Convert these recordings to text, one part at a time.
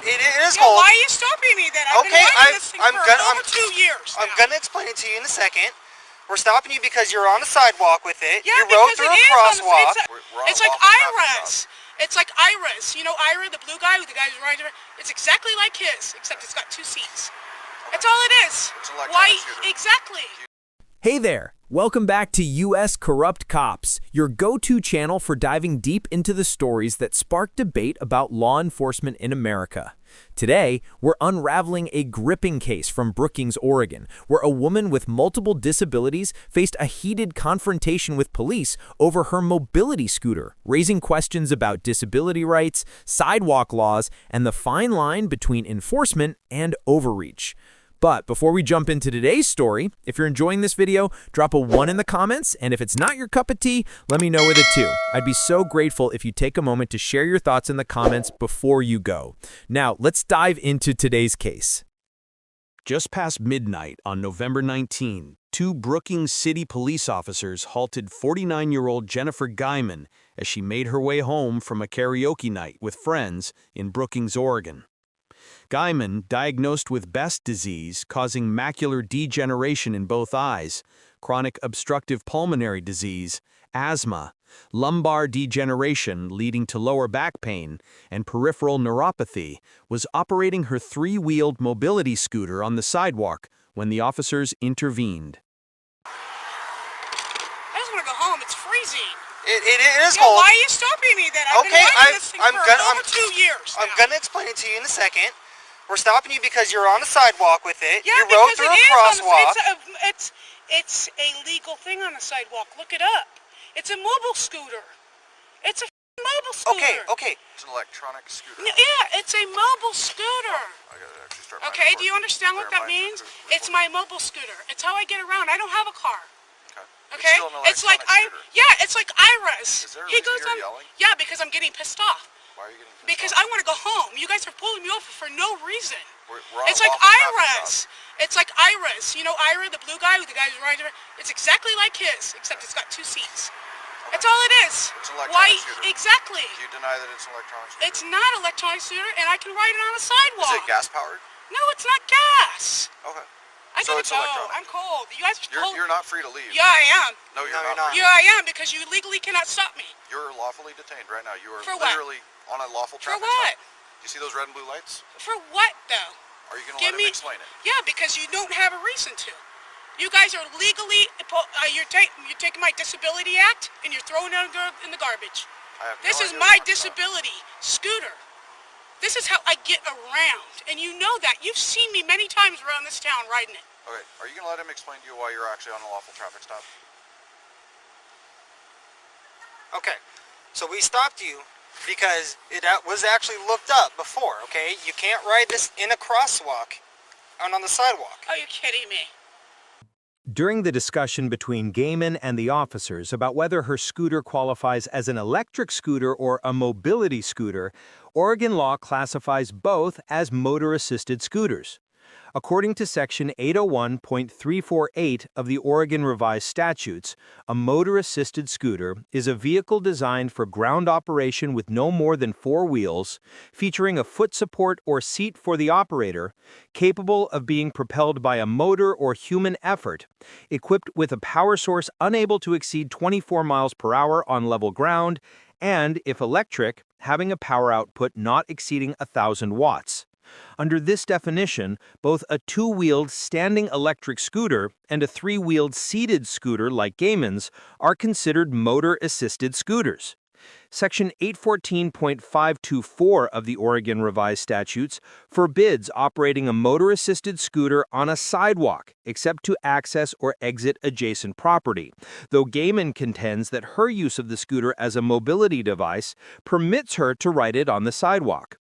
It is Yeah, cold. why are you stopping me then? I've been riding this thing for over 2 years I'm now. gonna explain it to you in a second. We're stopping you because you're on the sidewalk with it. Yeah, you rode because through it a is crosswalk. it's like Ira's. It's like Ira's. You know Ira, the blue guy with the guy who's riding around? It's exactly like his, except it's got 2 seats. That's all it is. Why? Exactly. Hey there! Welcome back to US Corrupt Cops, your go-to channel for diving deep into the stories that spark debate about law enforcement in America. Today, we're unraveling a gripping case from Brookings, Oregon, where a woman with multiple disabilities faced a heated confrontation with police over her mobility scooter, raising questions about disability rights, sidewalk laws, and the fine line between enforcement and overreach. But before we jump into today's story, if you're enjoying this video, drop a 1 in the comments, and if it's not your cup of tea, let me know with a 2. I'd be so grateful if you take a moment to share your thoughts in the comments before you go. Now, let's dive into today's case. Just past midnight on November 19, 2 Brookings City police officers halted 49-year-old Jennifer Gaiman as she made her way home from a karaoke night with friends in Brookings, Oregon. Gaiman, diagnosed with Best disease causing macular degeneration in both eyes, chronic obstructive pulmonary disease, asthma, lumbar degeneration leading to lower back pain, and peripheral neuropathy, was operating her 3-wheeled mobility scooter on the sidewalk when the officers intervened. I just want to go home. It's freezing. It is Yeah, cold. why are you stopping me then? I've been riding this thing for over 2 years now. I'm gonna explain it to you in a second. We're stopping you because you're on the sidewalk with it. Yeah, you rode because through it a is crosswalk. It's a legal thing on the sidewalk. Look it up. It's a mobile scooter. It's a mobile scooter. Okay. It's an electronic scooter. Yeah, it's a mobile scooter. I gotta actually start Okay, do you understand what that means? It's my mobile scooter. It's how I get around. I don't have a car. Okay? It's like it's like Ira's. Is there a He reason goes you're on. yelling? Yeah, because I'm getting pissed off. Why are you getting pissed Because off? I want to go home. You guys are pulling me over for no reason. We're on It's like unlawful traffic Ira's. It's like Ira's. You know Ira, the blue guy with the guy who's riding around? It's exactly like his, except it's got 2 seats. That's all it is. It's an electronic Why? scooter. Exactly. Do you deny that it's an electronic scooter? It's not an electronic scooter, and I can ride it on a sidewalk. Is it gas powered? No, it's not gas. Okay. I So gotta it's go. electronic. I'm cold. You guys are cold. You're not free to leave. Yeah, I am. No, you're No, not. you're free. Yeah, I am, because you legally cannot stop me. You're lawfully detained right now. You are For what? literally on a lawful For traffic what? stop. You see those red and blue lights? For what, though? Are you going to let me explain it? Yeah, because you don't have a reason to. You guys are legally, you're taking my Disability Act and you're throwing it in the garbage. I have no This is idea my what you're talking disability scooter. This is how I get around, and you know that. You've seen me many times around this town riding it. about. Okay. Are you going to let him explain to you why you're actually on a lawful traffic stop? Okay. So we stopped you because it was actually looked up before. Okay. You can't ride this in a crosswalk and on the sidewalk. Are you kidding me? During the discussion between Gaiman and the officers about whether her scooter qualifies as an electric scooter or a mobility scooter, Oregon law classifies both as motor-assisted scooters. According to Section 801.348 of the Oregon Revised Statutes, a motor-assisted scooter is a vehicle designed for ground operation with no more than 4 wheels, featuring a foot support or seat for the operator, capable of being propelled by a motor or human effort, equipped with a power source unable to exceed 24 miles per hour on level ground, and, if electric, having a power output not exceeding 1,000 watts. Under this definition, both a 2-wheeled standing electric scooter and a 3-wheeled seated scooter like Gaiman's are considered motor-assisted scooters. Section 814.524 of the Oregon Revised Statutes forbids operating a motor-assisted scooter on a sidewalk except to access or exit adjacent property, though Gaiman contends that her use of the scooter as a mobility device permits her to ride it on the sidewalk.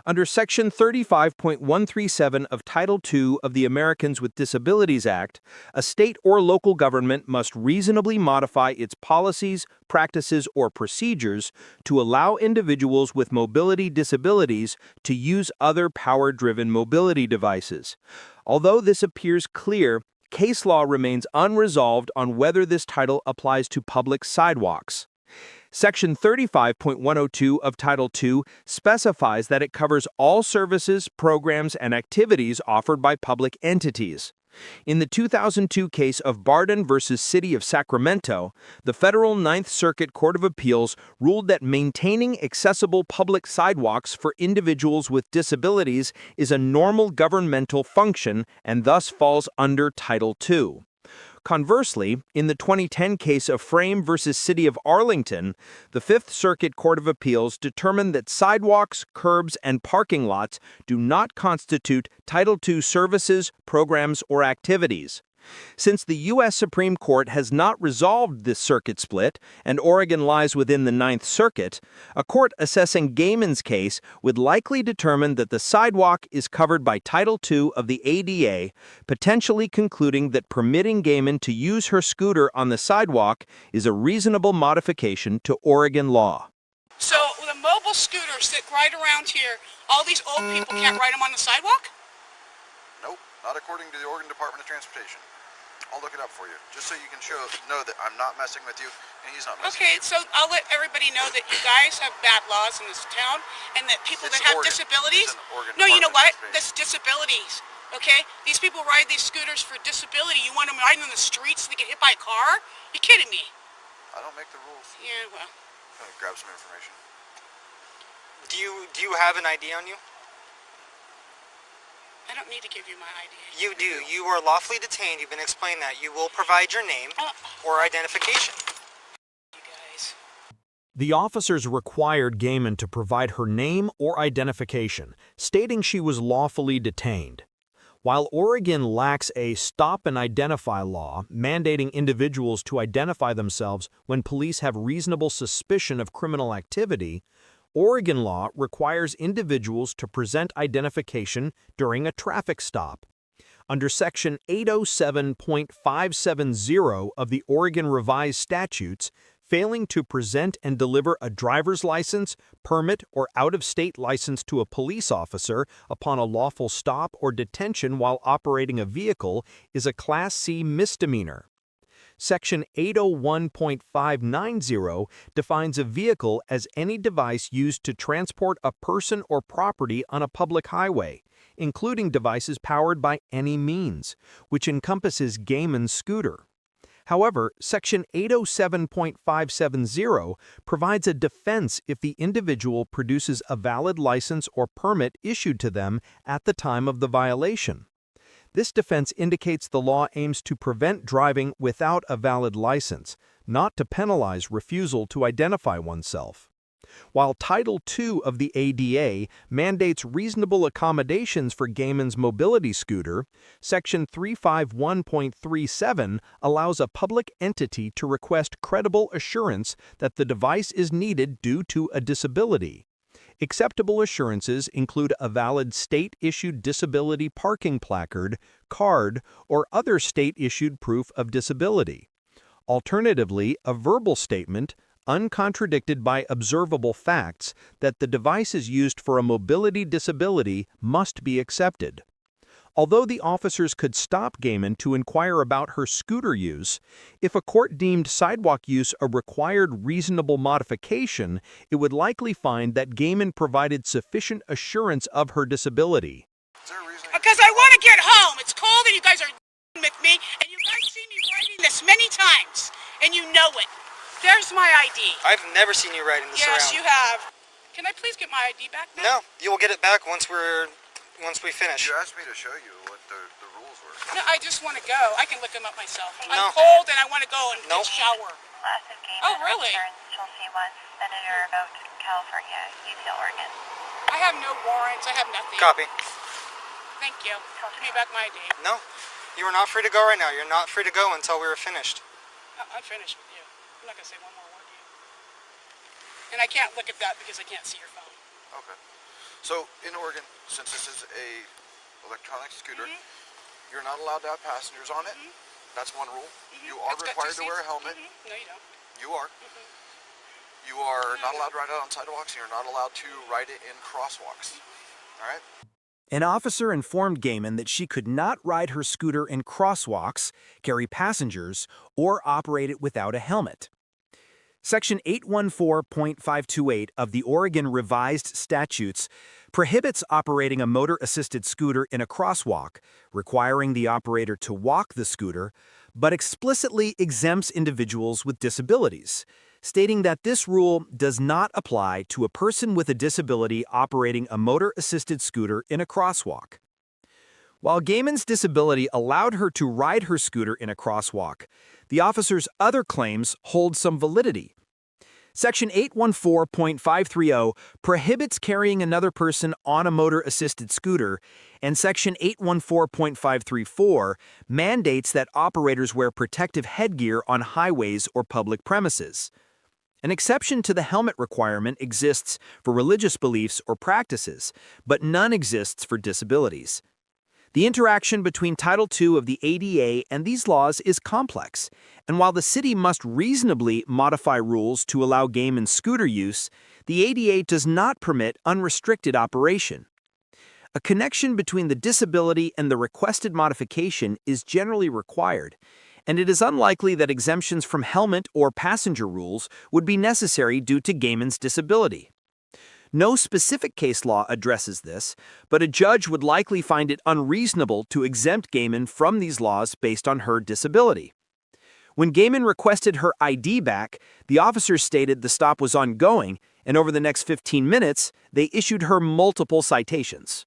Under Section 35.137 of Title II of the Americans with Disabilities Act, a state or local government must reasonably modify its policies, practices, or procedures to allow individuals with mobility disabilities to use other power-driven mobility devices. Although this appears clear, case law remains unresolved on whether this title applies to public sidewalks. Section 35.102 of Title II specifies that it covers all services, programs, and activities offered by public entities. In the 2002 case of Barden versus City of Sacramento, the Federal Ninth Circuit Court of Appeals ruled that maintaining accessible public sidewalks for individuals with disabilities is a normal governmental function and thus falls under Title II. Conversely, in the 2010 case of Frame versus City of Arlington, the Fifth Circuit Court of Appeals determined that sidewalks, curbs, and parking lots do not constitute Title II services, programs, or activities. Since the U.S. Supreme Court has not resolved this circuit split, and Oregon lies within the Ninth Circuit, a court assessing Gaiman's case would likely determine that the sidewalk is covered by Title II of the ADA, potentially concluding that permitting Gaiman to use her scooter on the sidewalk is a reasonable modification to Oregon law. So the mobile scooters that ride around here, all these old people can't ride them on the sidewalk? Nope, not according to the Oregon Department of Transportation. I'll look it up for you, just so you can know that I'm not messing with you, and he's not messing with you. Okay, so I'll let everybody know that you guys have bad laws in this town, and that people that have disabilities... No, you know what? That's disabilities, okay? These people ride these scooters for disability. You want them riding on the streets so they get hit by a car? You kidding me? I don't make the rules. Yeah, well... I'm gonna grab some information. Do you have an ID on you? I don't need to give you my ID. You do. You are lawfully detained. You've been explained that. You will provide your name or identification. You guys. The officers required Gaiman to provide her name or identification, stating she was lawfully detained. While Oregon lacks a stop and identify law mandating individuals to identify themselves when police have reasonable suspicion of criminal activity, Oregon law requires individuals to present identification during a traffic stop. Under Section 807.570 of the Oregon Revised Statutes, failing to present and deliver a driver's license, permit, or out-of-state license to a police officer upon a lawful stop or detention while operating a vehicle is a Class C misdemeanor. Section 801.590 defines a vehicle as any device used to transport a person or property on a public highway, including devices powered by any means, which encompasses Gaiman's scooter. However, Section 807.570 provides a defense if the individual produces a valid license or permit issued to them at the time of the violation. This defense indicates the law aims to prevent driving without a valid license, not to penalize refusal to identify oneself. While Title II of the ADA mandates reasonable accommodations for Gaiman's mobility scooter, Section 351.37 allows a public entity to request credible assurance that the device is needed due to a disability. Acceptable assurances include a valid state-issued disability parking placard, card, or other state-issued proof of disability. Alternatively, a verbal statement, uncontradicted by observable facts, that the device is used for a mobility disability must be accepted. Although the officers could stop Gaiman to inquire about her scooter use, if a court deemed sidewalk use a required reasonable modification, it would likely find that Gaiman provided sufficient assurance of her disability. Is there a reason? Because I want to get home. It's cold and you guys are with me, and you guys see me writing this many times, and you know it. There's my ID. I've never seen you riding this around. Yes, you have. Can I please get my ID back now? No, you will get it back once we finish. You asked me to show you what the rules were. No, I just want to go. I can look them up myself. No. I'm cold and I want to go and Nope. shower. Oh, really? Senator about California, UT Oregon. I have no warrants. I have nothing. Copy. Thank you. Give me back my ID. No, you are not free to go right now. You're not free to go until we are finished. I'm finished with you. I'm not going to say one more word to you. And I can't look at that because I can't see your phone. Okay. So, in Oregon, since this is a electronic scooter, you're not allowed to have passengers on it. That's one rule. You are It's got required two to wear a seats. helmet. No, you don't. You are. You are not allowed to ride it on sidewalks, and you're not allowed to ride it in crosswalks. All right? An officer informed Gaiman that she could not ride her scooter in crosswalks, carry passengers, or operate it without a helmet. Section 814.528 of the Oregon Revised Statutes prohibits operating a motor-assisted scooter in a crosswalk, requiring the operator to walk the scooter, but explicitly exempts individuals with disabilities, stating that this rule does not apply to a person with a disability operating a motor-assisted scooter in a crosswalk. While Gaiman's disability allowed her to ride her scooter in a crosswalk, the officer's other claims hold some validity. Section 814.530 prohibits carrying another person on a motor-assisted scooter, and Section 814.534 mandates that operators wear protective headgear on highways or public premises. An exception to the helmet requirement exists for religious beliefs or practices, but none exists for disabilities. The interaction between Title II of the ADA and these laws is complex, and while the city must reasonably modify rules to allow Gaiman's scooter use, the ADA does not permit unrestricted operation. A connection between the disability and the requested modification is generally required, and it is unlikely that exemptions from helmet or passenger rules would be necessary due to Gaiman's disability. No specific case law addresses this, but a judge would likely find it unreasonable to exempt Gaiman from these laws based on her disability. When Gaiman requested her ID back, the officers stated the stop was ongoing, and over the next 15 minutes, they issued her multiple citations.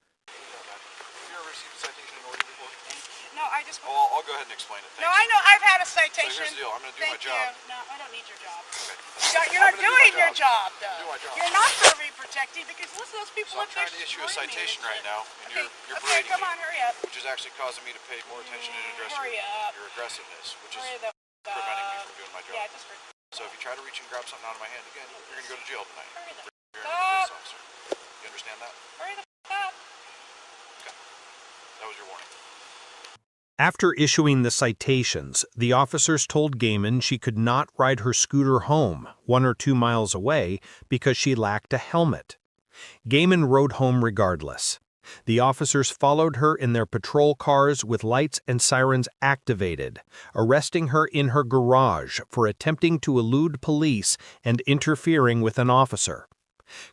No, I just... Oh, I'll go ahead and explain it. No, I know. I've had a citation. So here's the deal. I'm going to do Thank my job. You. No, I don't need your job. Okay. You're not doing your job, though. Do my job. You're not serving protecting because listen to those people So up I'm there trying to issue a screaming citation and right shit. now, and Okay, you're okay, berating come me, on, hurry up. which is actually causing me to pay more attention and address Hurry up. your aggressiveness, which is Hurry the preventing me from doing my job. Yeah, just for... So if you try to reach and grab something out of my hand again, you're going to go to jail tonight. Hurry the You're a up. police officer. You understand that? Hurry the up. Okay. That was your warning. After issuing the citations, the officers told Gaiman she could not ride her scooter home 1 or 2 miles away because she lacked a helmet. Gaiman rode home regardless. The officers followed her in their patrol cars with lights and sirens activated, arresting her in her garage for attempting to elude police and interfering with an officer.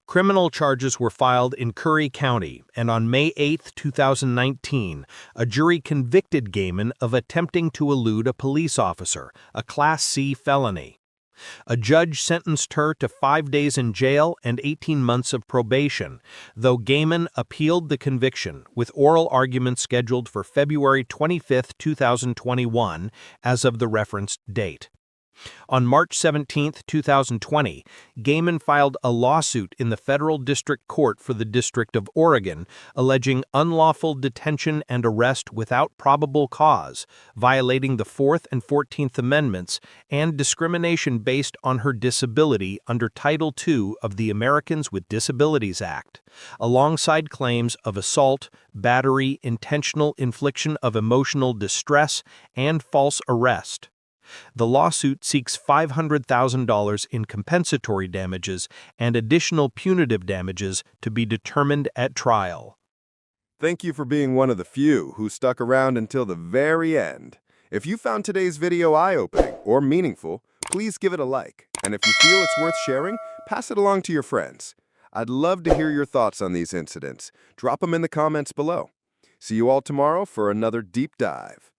Criminal charges were filed in Curry County, and on May 8, 2019, a jury convicted Gaiman of attempting to elude a police officer, a Class C felony. A judge sentenced her to 5 days in jail and 18 months of probation, though Gaiman appealed the conviction, with oral arguments scheduled for February 25, 2021, as of the referenced date. On March 17, 2020, Gaiman filed a lawsuit in the Federal District Court for the District of Oregon, alleging unlawful detention and arrest without probable cause, violating the 4th and 14th Amendments, and discrimination based on her disability under Title II of the Americans with Disabilities Act, alongside claims of assault, battery, intentional infliction of emotional distress, and false arrest. The lawsuit seeks $500,000 in compensatory damages and additional punitive damages to be determined at trial. Thank you for being one of the few who stuck around until the very end. If you found today's video eye-opening or meaningful, please give it a like. And if you feel it's worth sharing, pass it along to your friends. I'd love to hear your thoughts on these incidents. Drop them in the comments below. See you all tomorrow for another deep dive.